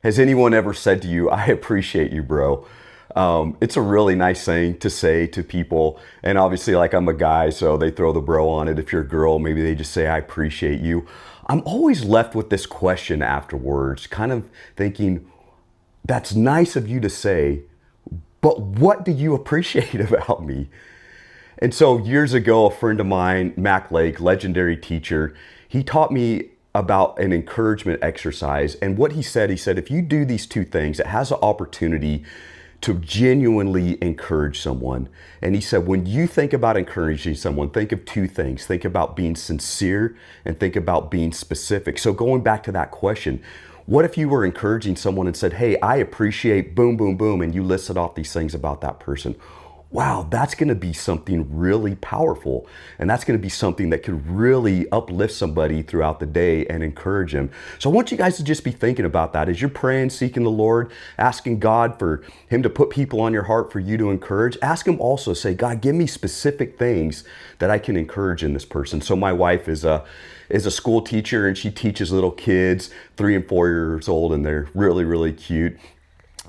Has anyone ever said to you, I appreciate you, bro? It's a really nice thing to say to people. And obviously, like I'm a guy, so they throw the bro on it. If you're a girl, maybe they just say, I appreciate you. I'm always left with this question afterwards, kind of thinking, that's nice of you to say, but what do you appreciate about me? And so years ago, a friend of mine, Mac Lake, legendary teacher, he taught me about an encouragement exercise. And what he said, if you do these two things, it has an opportunity to genuinely encourage someone. And he said, when you think about encouraging someone, think of two things. Think about being sincere and think about being specific. So going back to that question, what if you were encouraging someone and said, hey, I appreciate boom, boom, boom, and you listed off these things about that person? Wow, that's going to be something really powerful. And that's going to be something that could really uplift somebody throughout the day and encourage them. So I want you guys to just be thinking about that as you're praying, seeking the Lord, asking God for Him to put people on your heart for you to encourage. Ask Him also, say, God, give me specific things that I can encourage in this person. So my wife is a school teacher, and she teaches little kids, 3 and 4 years old, and they're really, really cute.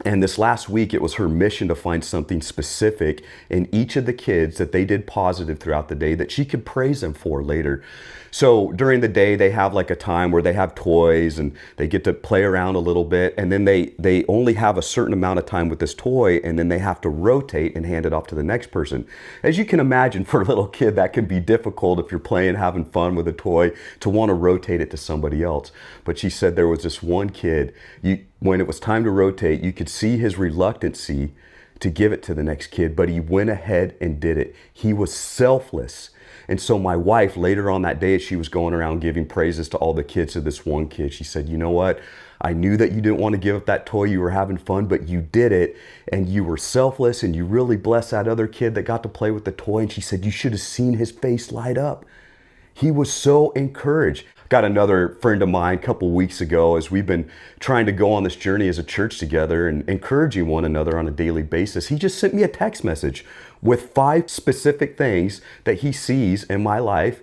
And this last week, it was her mission to find something specific in each of the kids that they did positive throughout the day that she could praise them for later. So during the day, they have like a time where they have toys and they get to play around a little bit. And then they only have a certain amount of time with this toy, and then they have to rotate and hand it off to the next person. As you can imagine, for a little kid, that can be difficult if you're playing, having fun with a toy, to want to rotate it to somebody else. But she said there was this one kid, when it was time to rotate, you could see his reluctancy to give it to the next kid, but he went ahead and did it. He was selfless. And so my wife, later on that day, as she was going around giving praises to all the kids, to this one kid, she said, you know what? I knew that you didn't want to give up that toy. You were having fun, but you did it, and you were selfless, and you really blessed that other kid that got to play with the toy. And she said, you should have seen his face light up. He was so encouraged. Got another friend of mine a couple weeks ago, as we've been trying to go on this journey as a church together and encouraging one another on a daily basis. He just sent me a text message with 5 specific things that he sees in my life.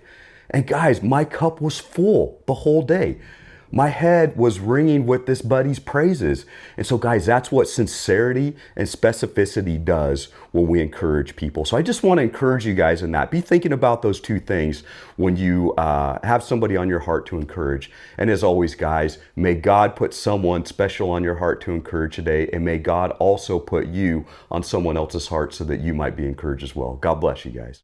And guys, my cup was full the whole day. My head was ringing with this buddy's praises. And so guys, that's what sincerity and specificity does when we encourage people. So I just want to encourage you guys in that. Be thinking about those two things when you have somebody on your heart to encourage. And as always, guys, may God put someone special on your heart to encourage today. And may God also put you on someone else's heart so that you might be encouraged as well. God bless you guys.